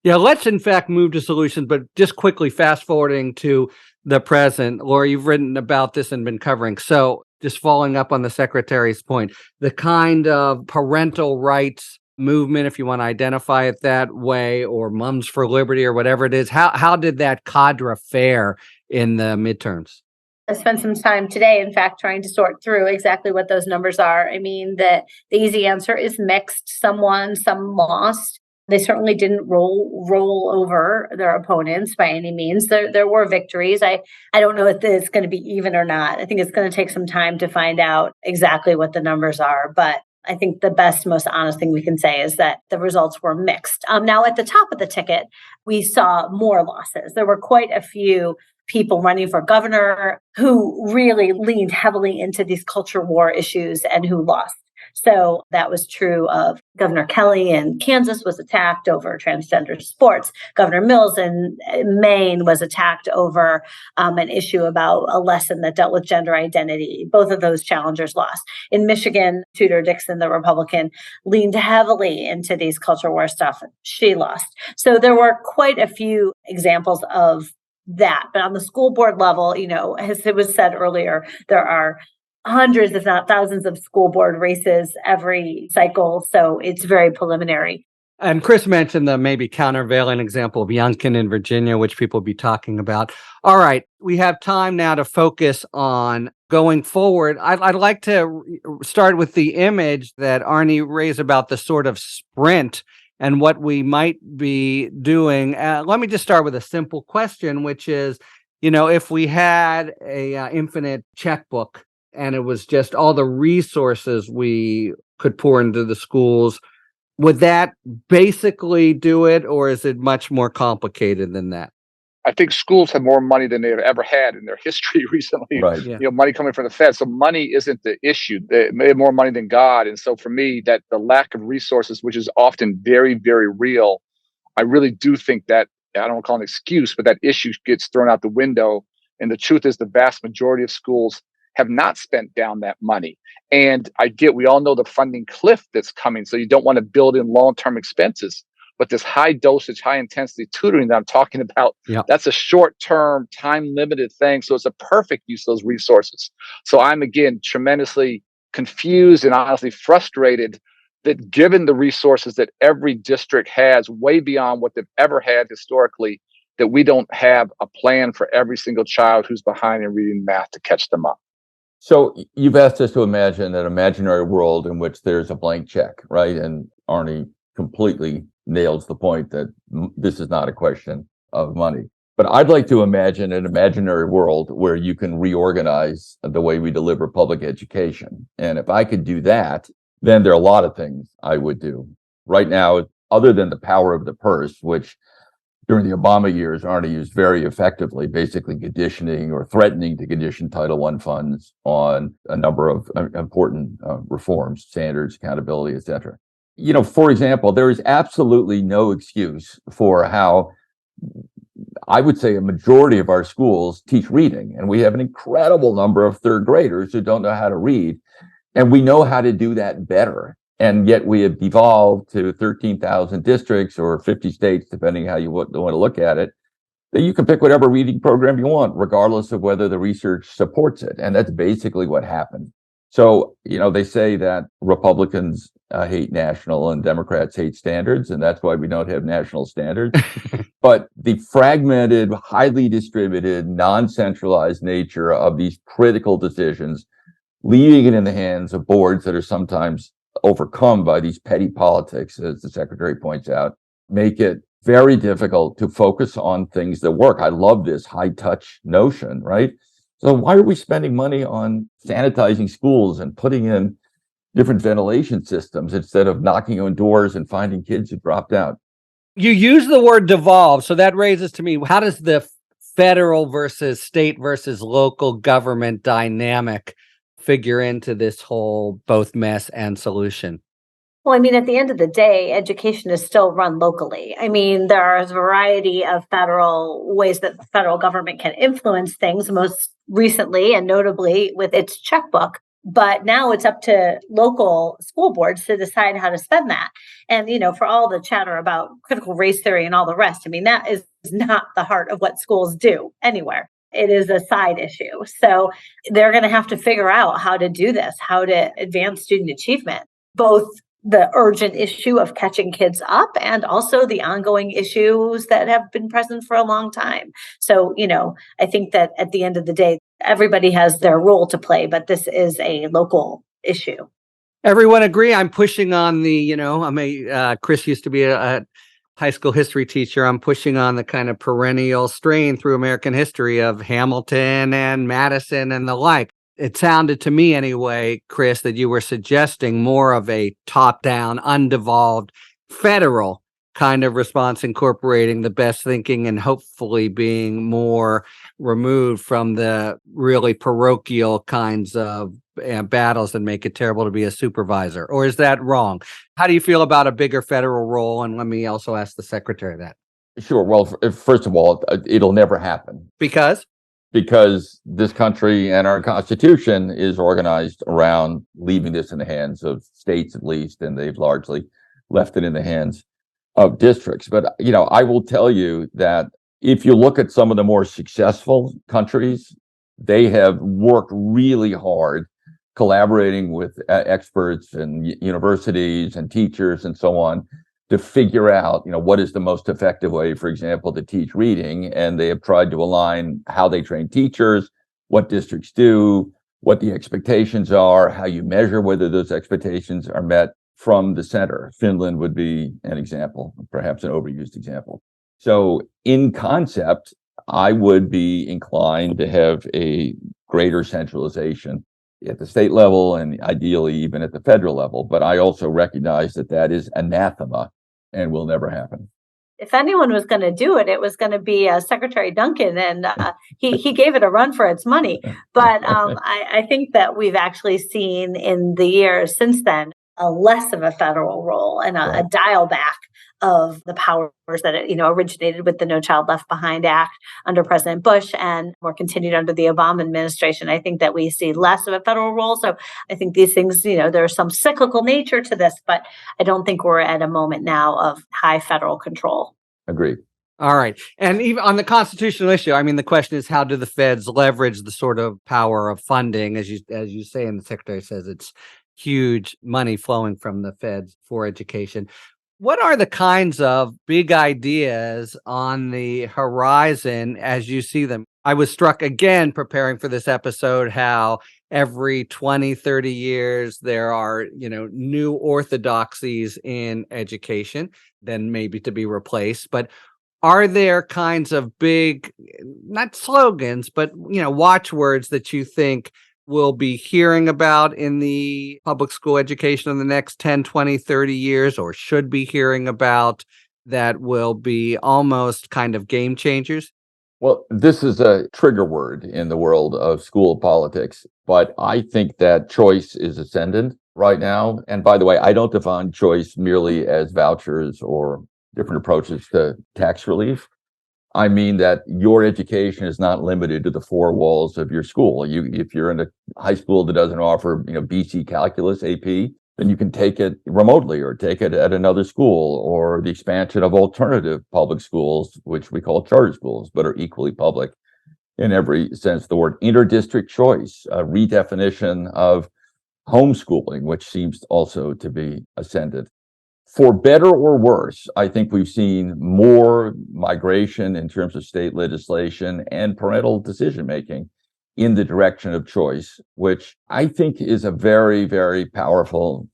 S1: Yeah, let's in fact move to solutions, but just quickly fast forwarding to the present. Laura, you've written about this and been covering. So just following up on the secretary's point, the kind of parental rights movement, if you want to identify it that way, or Mums for Liberty or whatever it is, how did that cadre fare in the midterms?
S2: I spent some time today, in fact, trying to sort through exactly what those numbers are. I mean, the easy answer is mixed. Some won, some lost. They certainly didn't roll over their opponents by any means. There were victories. I don't know if it's going to be even or not. I think it's going to take some time to find out exactly what the numbers are. But I think the best, most honest thing we can say is that the results were mixed. Now, at the top of the ticket, we saw more losses. There were quite a few people running for governor who really leaned heavily into these culture war issues and who lost. So that was true of Governor Kelly in Kansas was attacked over transgender sports. Governor Mills in Maine was attacked over an issue about a lesson that dealt with gender identity. Both of those challengers lost. In Michigan, Tudor Dixon, the Republican, leaned heavily into these culture war stuff. She lost. So there were quite a few examples of that. But on the school board level, as it was said earlier, there are hundreds, if not thousands, of school board races every cycle. So it's very preliminary.
S1: And Chris mentioned the maybe countervailing example of Youngkin in Virginia, which people will be talking about. All right, we have time now to focus on going forward. I'd like to start with the image that Arnie raised about the sort of sprint and what we might be doing. Let me just start with a simple question, which is, if we had a infinite checkbook and it was just all the resources we could pour into the schools, would that basically do it, or is it much more complicated than that?
S3: I think schools have more money than they've ever had in their history recently.
S4: Right.
S1: Yeah.
S3: Money coming from the Fed. So money isn't the issue. They have more money than God. And so for me, that the lack of resources, which is often very, very real, I really do think that, I don't want to call it an excuse, but that issue gets thrown out the window. And the truth is the vast majority of schools have not spent down that money. And we all know the funding cliff that's coming. So you don't want to build in long-term expenses. But this high dosage, high intensity tutoring that I'm talking about, That's a short-term, time-limited thing. So it's a perfect use of those resources. So I'm, again, tremendously confused and honestly frustrated that given the resources that every district has, way beyond what they've ever had historically, that we don't have a plan for every single child who's behind in reading and math to catch them up.
S4: So you've asked us to imagine an imaginary world in which there's a blank check, right? And Arnie completely nails the point that this is not a question of money. But I'd like to imagine an imaginary world where you can reorganize the way we deliver public education. And if I could do that, then there are a lot of things I would do. Right now, other than the power of the purse, which during the Obama years, Arnie used very effectively, basically conditioning or threatening to condition Title I funds on a number of important reforms, standards, accountability, et cetera. For example, there is absolutely no excuse for how I would say a majority of our schools teach reading. And we have an incredible number of third graders who don't know how to read. And we know how to do that better. And yet we have devolved to 13,000 districts or 50 states, depending how you want to look at it, that you can pick whatever reading program you want, regardless of whether the research supports it. And that's basically what happened. So, they say that Republicans hate national and Democrats hate standards, and that's why we don't have national standards. But the fragmented, highly distributed, non-centralized nature of these critical decisions, leaving it in the hands of boards that are sometimes overcome by these petty politics, as the secretary points out, make it very difficult to focus on things that work. I love this high touch notion, right? So why are we spending money on sanitizing schools and putting in different ventilation systems instead of knocking on doors and finding kids who dropped out?
S1: You use the word devolve, so that raises to me, how does the federal versus state versus local government dynamic figure into this whole both mess and solution?
S2: Well, at the end of the day, education is still run locally. There are a variety of federal ways that the federal government can influence things, most recently and notably with its checkbook. But now it's up to local school boards to decide how to spend that. And, for all the chatter about critical race theory and all the rest, that is not the heart of what schools do anywhere. It is a side issue. So they're going to have to figure out how to do this, how to advance student achievement, both the urgent issue of catching kids up and also the ongoing issues that have been present for a long time. So, I think that at the end of the day, everybody has their role to play, but this is a local issue.
S1: Everyone agree? I'm pushing on the, Chris used to be a high school history teacher. I'm pushing on the kind of perennial strain through American history of Hamilton and Madison and the like. It sounded to me anyway, Chris, that you were suggesting more of a top-down, undevolved federal kind of response incorporating the best thinking and hopefully being more removed from the really parochial kinds of battles that make it terrible to be a supervisor? Or is that wrong? How do you feel about a bigger federal role? And let me also ask the secretary that.
S4: Sure. Well, first of all, it'll never happen.
S1: Because
S4: This country and our Constitution is organized around leaving this in the hands of states, at least, and they've largely left it in the hands of districts. But, I will tell you that if you look at some of the more successful countries, they have worked really hard collaborating with experts and universities and teachers and so on to figure out, what is the most effective way, for example, to teach reading. And they have tried to align how they train teachers, what districts do, what the expectations are, how you measure whether those expectations are met from the center. Finland would be an example, perhaps an overused example. So in concept, I would be inclined to have a greater centralization at the state level and ideally even at the federal level. But I also recognize that that is anathema and will never happen.
S2: If anyone was going to do it, it was going to be Secretary Duncan, and he gave it a run for its money. But I think that we've actually seen in the years since then a less of a federal role and a dial back of the powers that originated with the No Child Left Behind Act under President Bush and were continued under the Obama administration. I think that we see less of a federal role. So I think these things, there's some cyclical nature to this, but I don't think we're at a moment now of high federal control.
S4: Agreed.
S1: All right. And even on the constitutional issue, the question is, how do the feds leverage the sort of power of funding? As you say, and the secretary says, it's huge money flowing from the feds for education. What are the kinds of big ideas on the horizon as you see them? I was struck again preparing for this episode how every 20, 30 years there are, new orthodoxies in education, then maybe to be replaced. But are there kinds of big, not slogans, but, watchwords that you think we'll be hearing about in the public school education in the next 10, 20, 30 years, or should be hearing about, that will be almost kind of game changers?
S4: Well, this is a trigger word in the world of school politics, but I think that choice is ascendant right now. And by the way, I don't define choice merely as vouchers or different approaches to tax relief. I mean that your education is not limited to the four walls of your school. If you're in a high school that doesn't offer, BC Calculus AP, then you can take it remotely or take it at another school, or the expansion of alternative public schools, which we call charter schools, but are equally public in every sense of the word. Interdistrict choice, a redefinition of homeschooling, which seems also to be ascendant. For better or worse, I think we've seen more migration in terms of state legislation and parental decision-making in the direction of choice, which I think is a very, very powerful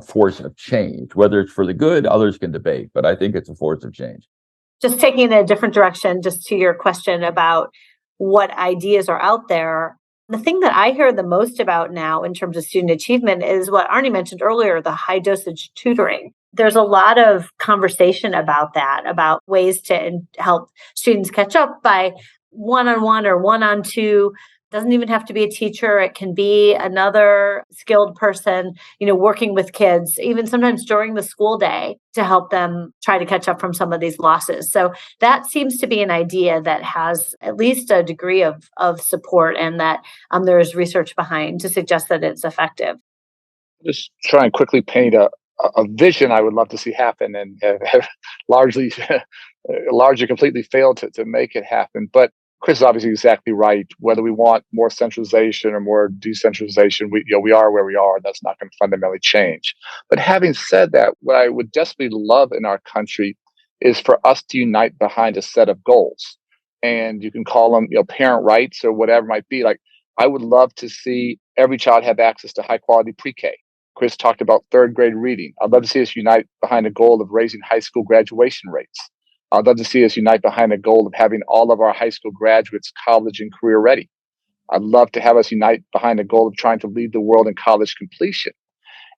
S4: force of change. Whether it's for the good, others can debate, but I think it's a force of change.
S2: Just taking in a different direction, just to your question about what ideas are out there, the thing that I hear the most about now in terms of student achievement is what Arnie mentioned earlier, the high dosage tutoring. There's a lot of conversation about that, about ways to help students catch up by one-on-one or one-on-two. Doesn't even have to be a teacher. It can be another skilled person, working with kids, even sometimes during the school day, to help them try to catch up from some of these losses. So that seems to be an idea that has at least a degree of support, and that there is research behind to suggest that it's effective.
S3: Just try and quickly paint a vision I would love to see happen, and have largely completely failed to make it happen. But Chris is obviously exactly right. Whether we want more centralization or more decentralization, we are where we are. That's not going to fundamentally change. But having said that, what I would desperately love in our country is for us to unite behind a set of goals. And you can call them, parent rights or whatever it might be. Like, I would love to see every child have access to high quality pre-K. Chris talked about third grade reading. I'd love to see us unite behind a goal of raising high school graduation rates. I'd love to see us unite behind a goal of having all of our high school graduates college and career ready. I'd love to have us unite behind a goal of trying to lead the world in college completion.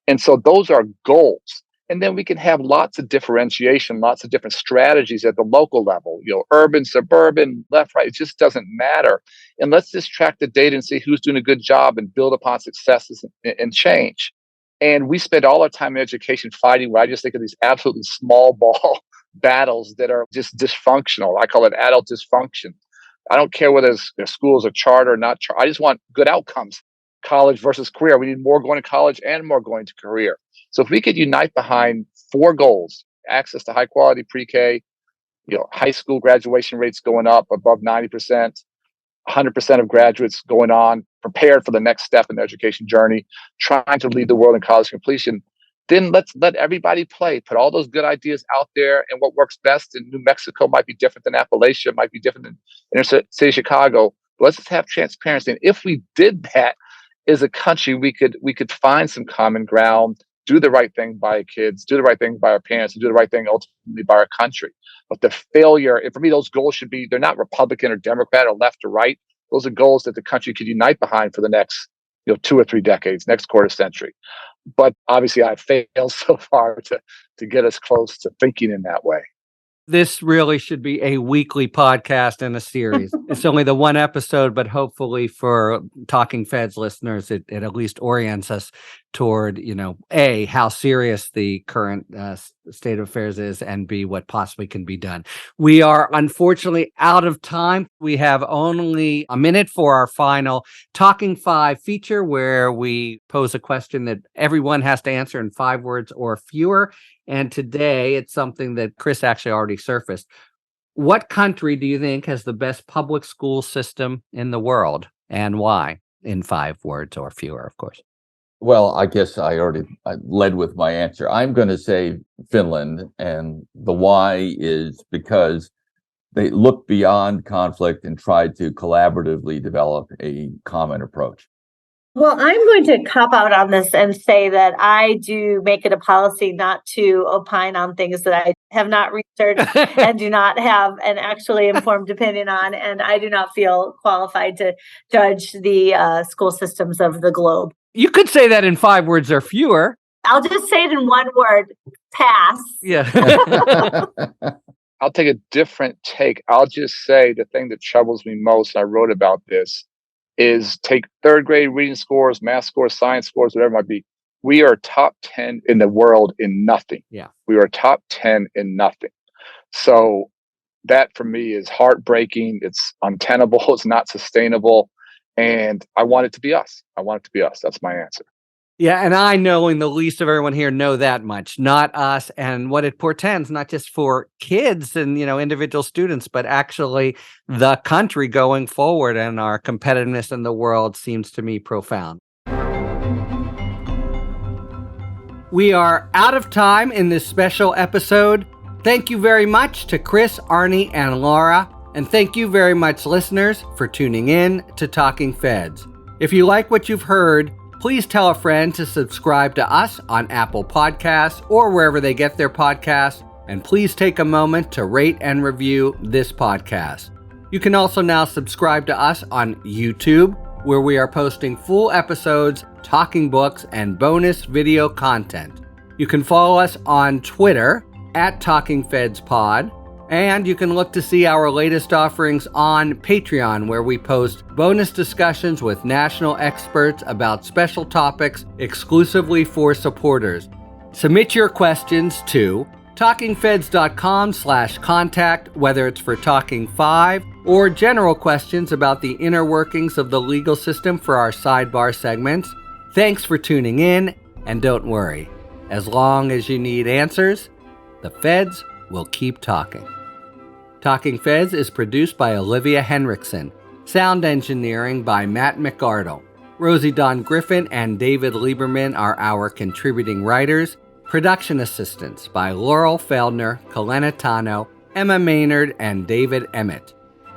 S3: And so those are goals. And then we can have lots of differentiation, lots of different strategies at the local level, urban, suburban, left, right. It just doesn't matter. And let's just track the data and see who's doing a good job and build upon successes and change. And we spend all our time in education fighting what I just think of these absolutely small ball battles that are just dysfunctional. I call it adult dysfunction. I don't care whether the schools are charter or not charter. I just want good outcomes. College versus career. We need more going to college and more going to career. So if we could unite behind 4 goals: access to high quality pre-K, high school graduation rates going up above 90%, 100% of graduates going on prepared for the next step in their education journey, trying to lead the world in college completion, then let's let everybody play. Put all those good ideas out there, and what works best in New Mexico might be different than Appalachia, might be different than inner city Chicago. But let's just have transparency. And if we did that as a country, we could find some common ground, do the right thing by our kids, do the right thing by our parents, and do the right thing ultimately by our country. But the failure, and for me, those goals should be, they're not Republican or Democrat or left or right. Those are goals that the country could unite behind for the next 2 or 3 decades, next quarter century. But obviously I've failed so far to get us close to thinking in that way.
S1: This really should be a weekly podcast and a series. It's only the one episode, but hopefully for Talking Feds listeners, it at least orients us toward, A, how serious the current state of affairs is, and B, what possibly can be done. We are unfortunately out of time. We have only a minute for our final Talking 5 feature, where we pose a question that everyone has to answer in 5 words or fewer. And today it's something that Chris actually already surfaced. What country do you think has the best public school system in the world, and why? In 5 words or fewer, of course.
S4: Well, I guess I led with my answer. I'm going to say Finland, and the why is because they look beyond conflict and try to collaboratively develop a common approach.
S2: Well, I'm going to cop out on this and say that I do make it a policy not to opine on things that I have not researched and do not have an actually informed opinion on, and I do not feel qualified to judge the school systems of the globe.
S1: You could say that in 5 words or fewer.
S2: I'll just say it in 1 word: pass.
S1: Yeah.
S3: I'll take a different take. I'll just say the thing that troubles me most, and I wrote about this, is take 3rd grade reading scores, math scores, science scores, whatever it might be. We are top 10 in the world in nothing.
S1: Yeah.
S3: We are top 10 in nothing. So that for me is heartbreaking. It's untenable. It's not sustainable. And I want it to be us. I want it to be us. That's my answer.
S1: Yeah, and I, knowing the least of everyone here, know that much. Not us, and what it portends, not just for kids and individual students, but actually the country going forward, and our competitiveness in the world seems to me profound. We are out of time in this special episode. Thank you very much to Chris, Arnie, and Laura, and thank you very much, listeners, for tuning in to Talking Feds. If you like what you've heard, please tell a friend to subscribe to us on Apple Podcasts or wherever they get their podcasts, and please take a moment to rate and review this podcast. You can also now subscribe to us on YouTube, where we are posting full episodes, talking books, and bonus video content. You can follow us on Twitter @TalkingFedsPod, and you can look to see our latest offerings on Patreon, where we post bonus discussions with national experts about special topics exclusively for supporters. Submit your questions to talkingfeds.com/contact, whether it's for Talking 5 or general questions about the inner workings of the legal system for our Sidebar segments. Thanks for tuning in, and don't worry, as long as you need answers, the feds will keep talking. Talking Feds is produced by Olivia Henriksen. Sound engineering by Matt McArdle. Rosie Don Griffin and David Lieberman are our contributing writers. Production assistance by Laurel Feldner, Kalena Tano, Emma Maynard, and David Emmett.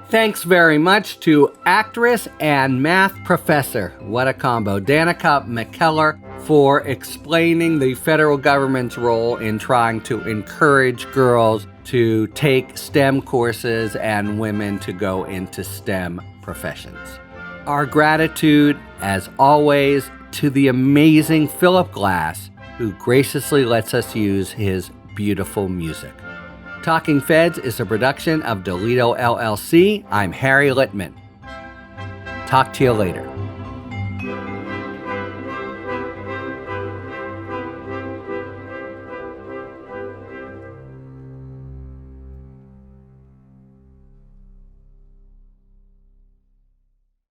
S1: Thanks very much to actress and math professor, what a combo, Danica McKellar, for explaining the federal government's role in trying to encourage girls to take STEM courses and women to go into STEM professions. Our gratitude, as always, to the amazing Philip Glass who graciously lets us use his beautiful music. Talking Feds is a production of Delito LLC. I'm Harry Littman. Talk to you later.